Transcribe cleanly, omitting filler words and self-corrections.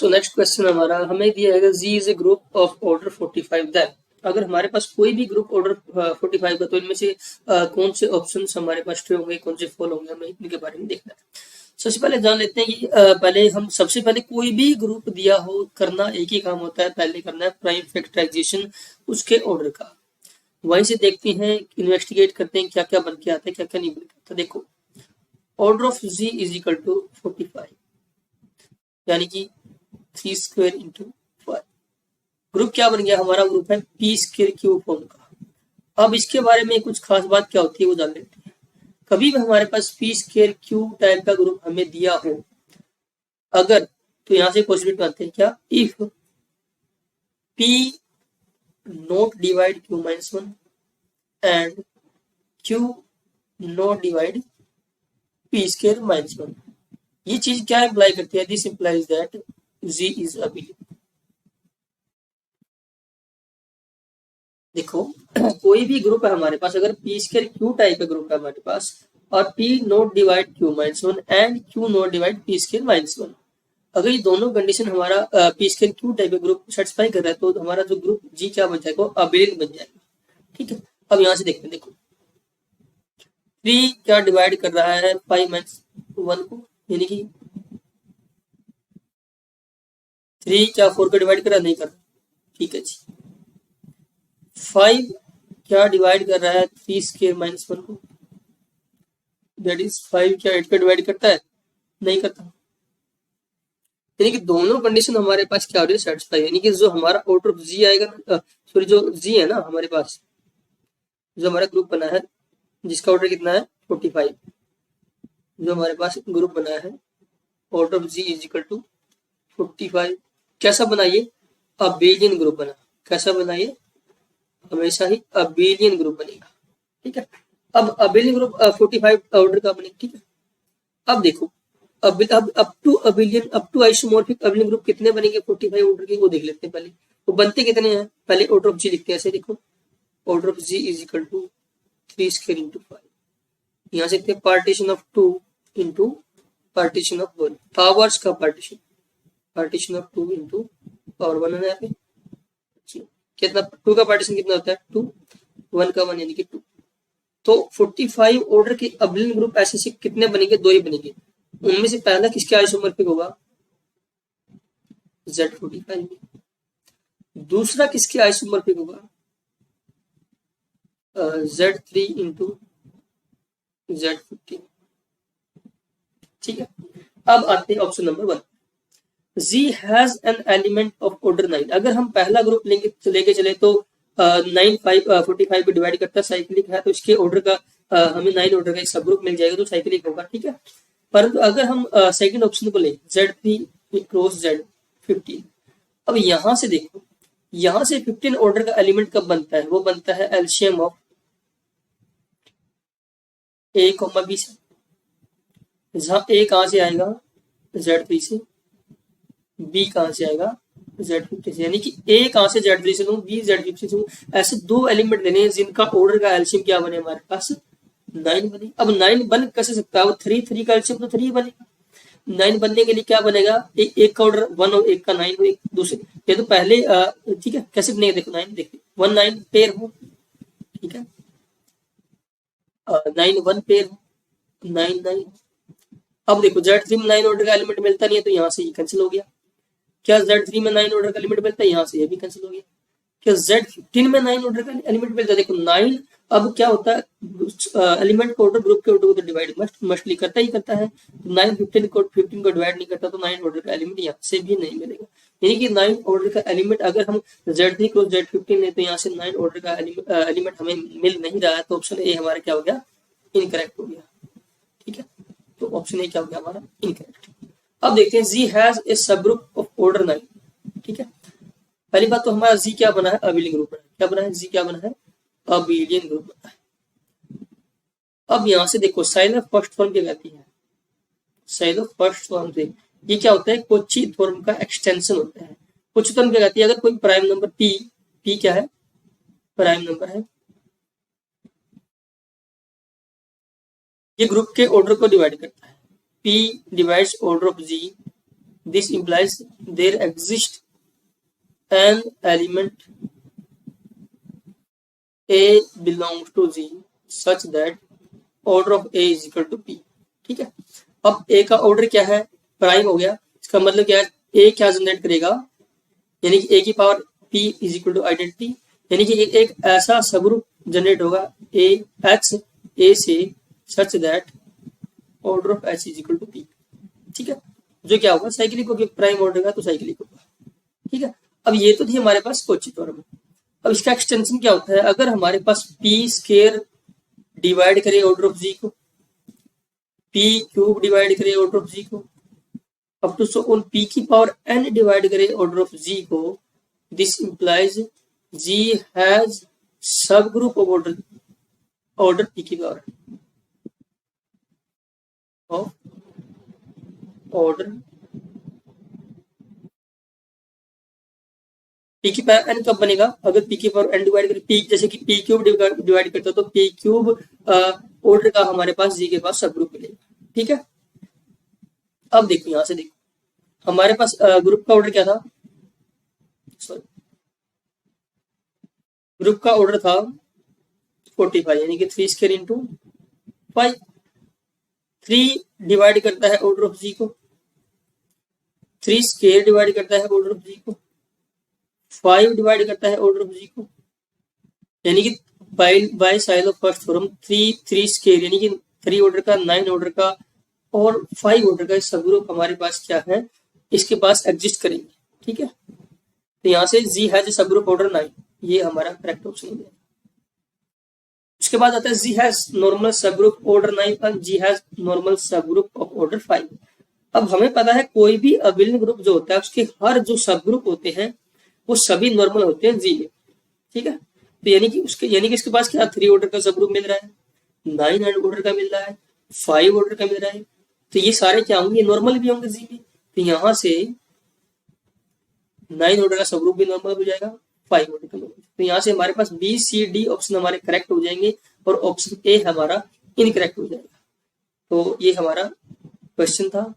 So next question हमारा हमें दिया है G is a group of order 45 then अगर हमारे पास कोई भी ग्रुप ऑर्डर 45 का तो इनमें से कौन से ऑप्शंस हमारे पास ट्रू होंगे कौन से फॉल होंगे हमें इनके बारे में देखना है। सबसे पहले जान लेते हैं कि पहले हम सबसे पहले कोई भी ग्रुप दिया हो करना एक ही काम होता है, पहले करना है प्राइम फैक्टराइजेशन उसके ऑर्डर का। वहीं से देखते हैं इन्वेस्टिगेट करते हैं क्या क्या बन के आता है क्या क्या नहीं बन के आता। देखो order of G is equal to 45 यानी कि 3 स्क्वायर इंटू 5। ग्रुप क्या बन गया हमारा ग्रुप है पी स्क्वायर क्यू फॉर्म का। अब इसके बारे में कुछ खास बात क्या होती है वो जान लेते हैं। कभी भी हमारे पास पी स्क्वायर क्यू टाइप का ग्रुप हमें दिया हो अगर तो यहां से पॉसिबिलिटी आते हैं क्या if p not divide q minus 1 and q not divide p square minus 1। ये चीज क्या इंप्लाई करती है this implies that G is abelian. देखो कोई भी ग्रुप है हमारे पास अगर पी स्क्वायर क्यू टाइप का ग्रुप है हमारे पास और p not divide q minus 1 and q not divide p square minus 1 अगर ये दोनों कंडीशन हमारा पी स्क्वायर क्यू टाइप का ग्रुप सेटिस्फाई कर रहा है तो हमारा जो ग्रुप जी क्या बन जाएगा अबिलिटी बन जाएगा। ठीक है अब यहां से देखते हैं। देखो 3 क्या डिवाइड कर रहा है 5 माइनस 1 को यानी कि 3 क्या 4 को डिवाइड कर रहा नहीं कर रहा। ठीक है जी 5 क्या डिवाइड कर रहा है 3 स्क्वायर माइनस 1 को दैट इज 5 क्या 8 को डिवाइड करता है नहीं करता। यानी कि दोनों कंडीशन हमारे पास क्या हो रही है सेटिस्फाई यानी कि जो हमारा आउट ऑफ जी आएगा सॉरी जो जी है ना हमारे पास जो हमारा ग्रुप बना है जिसका ऑर्डर कितना है 45 जो हमारे पास ग्रुप बना है out of G is equal to 45 कैसा बनाइए अबेलियन ग्रुप बना। कैसा बनाइए हमेशा ही अबेलियन ग्रुप बनेगा। ठीक है अब अबेलियन ग्रुप 45 ऑर्डर का बनेगा। ठीक है अब देखो अब to abelian up to isomorphic abelian group कितने बनेंगे 45 ऑर्डर के वो देख लेते हैं पहले। वो बनते कितने हैं पहले ऑर्डर ऑफ जी लिखते हैं ऐसे देखो order of G is equal to 3 square into 5 यहाँ से लिखते हैं partition of 2 into partition of 1 powers का पार्टीशन ऑफ 2 इंटू पावर 1 है यहाँ पे कितना 2 का पार्टीशन कितना होता है 2 1 का 1 यानी कि 2 तो 45 ऑर्डर के अबिलियन ग्रुप ऐसे कितने बनेंगे 2 ही बनेंगे। उनमें से पहला किसके आइसोमॉर्फिक होगा Z45 दूसरा किसके आइसोमॉर्फिक होगा Z3 इंटू Z15। ठीक है अब आते हैं option number 1 Z has an element of order 9। अगर हम पहला ग्रुप लेके चले तो 9 45 को डिवाइड करता है साइक्लिक है तो इसके ऑर्डर का हमें 9 ऑर्डर का एक सब ग्रुप मिल जाएगा तो साइक्लिक होगा। ठीक है परंतु अगर हम सेकंड ऑप्शन को ले Z3 क्रॉस Z15 अब यहां से देखो यहां से 15 ऑर्डर का एलिमेंट कब बनता है वो बनता है एलसीएम ऑफ A, B से जहां A कहां से आएगा Z3 से B कहां से आएगा Z15 से यानी कि A कहां से Z3 से लूं B Z15 से लूं ऐसे दो एलिमेंट लेने हैं जिनका ऑर्डर का एलसीएम क्या बने हमारे पास 9 बने। अब 9 बन कैसे सकता है वो 3 का एलसीएम तो 3 बनेगा। 9 बनने के लिए क्या बनेगा एक का ऑर्डर 1 और एक का 9 हो एक दूसरे ये तो पहले ठीक है कैसे बनेगा देखो 9 देखिए 1 9 पेयर हो। ठीक है 9 1 पेयर हो 9 9 अब देखो Z3 में 9 ऑर्डर का एलिमेंट मिलता नहीं है तो यहाँ से ये कैंसिल हो गया। क्या Z3 में 9 ऑर्डर का एलिमेंट मिलता है यहाँ से ये भी कैंसिल हो गया। क्या Z15 में 9 ऑर्डर का एलिमेंट मिलता है देखो 9 अब क्या होता है एलिमेंट को ऑर्डर ग्रुप के ऑर्डर को तो डिवाइड मस्टली करता ही करता है। 9 15 को डिवाइड नहीं करता तो 9 ऑर्डर का एलिमेंट यहाँ से भी नहीं मिलेगा। यानी कि 9 ऑर्डर का एलिमेंट अगर हम Z3 क्रॉस Z15 ले तो यहाँ से 9 ऑर्डर का एलिमेंट हमें मिल नहीं रहा है तो ऑप्शन ए हमारा क्या हो गया इनकरेक्ट हो गया। ठीक है तो ऑप्शन ए क्या हो गया हमारा इनकरेक्ट। अब देखते हैं जी हैज ए सब ग्रुप ऑफ ऑर्डर 9। ठीक है पहली बात तो हमारा जी क्या बना है अबिलियन ग्रुप बना है। क्या बना है जी क्या बना है अबिलियन ग्रुप बना है। अब यहां से देखो साइन ऑफ फर्स्ट फॉर्म क्या कहती है साइन ऑफ फर्स्ट फॉर्म से ये क्या होता है कोची थ्योरम का एक्सटेंशन होता है। कोची थ्योरम क्या कहती है अगर कोई प्राइम नंबर p क्या है प्राइम नंबर है ये ग्रुप के ऑर्डर को डिवाइड करता है p divides order of G this implies there exist an element A belongs to Z such that order of A is equal to P। ठीक है, अब A का ऑर्डर क्या है, प्राइम हो गया। इसका मतलब क्या है, A क्या जनरेट करेगा, यानी कि A की power P is equal to identity, यानी कि एक ऐसा सबग्रुप जनरेट होगा A H A से such that order of H is equal to P। ठीक है, जो क्या होगा, साइक्लिक होगा, प्राइम ऑर्डर का तो साइक्लिक होगा। ठीक है, अब ये तो थी हमारे पास कोची थ्योरम। अब इसका एक्सटेंशन क्या होता है, अगर हमारे पास पी स्केयर डिवाइड करे ऑर्डर ऑफ जी को, पी क्यूब डिवाइड करे ऑर्डर ऑफ जी को, अब तो उन पी की पावर एन डिवाइड करे ऑर्डर ऑफ जी को, दिस इंप्लाइज जी हैज सब ग्रुप ऑफ ऑर्डर पी की पावर ऑफ ऑर्डर पी की पावर एन कब बनेगा, अगर पी की पावर एन डिवाइड करे पी, जैसे कि पी क्यूब डिवाइड करता है तो पी क्यूब ऑर्डर का हमारे पास जी के पास सब ग्रुप मिलेगा। ठीक है, अब देखो यहां से देखो हमारे पास ग्रुप का ऑर्डर क्या था, सॉरी ग्रुप का ऑर्डर था 45, यानी कि 3 स्क्वायर इंटू 5। 3 डिवाइड करता है ऑर्डर ऑफ जी को, 3 स्क्वायर डिवाइड करता है ऑर्डर ऑफ जी को, 5 डिवाइड करता है ऑर्डर ऑफ जी को, यानी कि by side of first theorem 3 square यानी कि 3 ऑर्डर का, 9 ऑर्डर का और 5 ऑर्डर का सब ग्रुप हमारे पास क्या है, इसके पास एग्जिस्ट करेंगे। ठीक है, तो यहाँ से जी हैज सब ग्रुप ऑर्डर 9, ये हमारा करेक्ट ऑप्शन हो जाएगा। उसके बाद आता है जी हैज नॉर्मल सब ग्रुप ऑर्डर 9 और जी हैज नॉर्मल सब ग्रुप ऑफ ऑर्डर 5। अब हमें पता है कोई भी अबिलियन ग्रुप जो होता है उसके हर जो सब ग्रुप होते हैं वो सभी नॉर्मल होते हैं जी में। ठीक है, तो यानी कि इसके पास क्या 3 ऑर्डर का सब ग्रुप मिल रहा है, 9 ऑर्डर का मिल रहा है, 5 ऑर्डर का मिल रहा है, तो ये सारे क्या होंगे, नॉर्मल भी होंगे जी में। तो यहाँ से 9 ऑर्डर का सब ग्रुप भी नॉर्मल हो जाएगा, 5 ऑर्डर का नॉर्मल। तो यहाँ से हमारे पास बी सी डी ऑप्शन हमारे करेक्ट हो जाएंगे और ऑप्शन ए हमारा इनकरेक्ट हो जाएगा। तो ये हमारा क्वेश्चन था।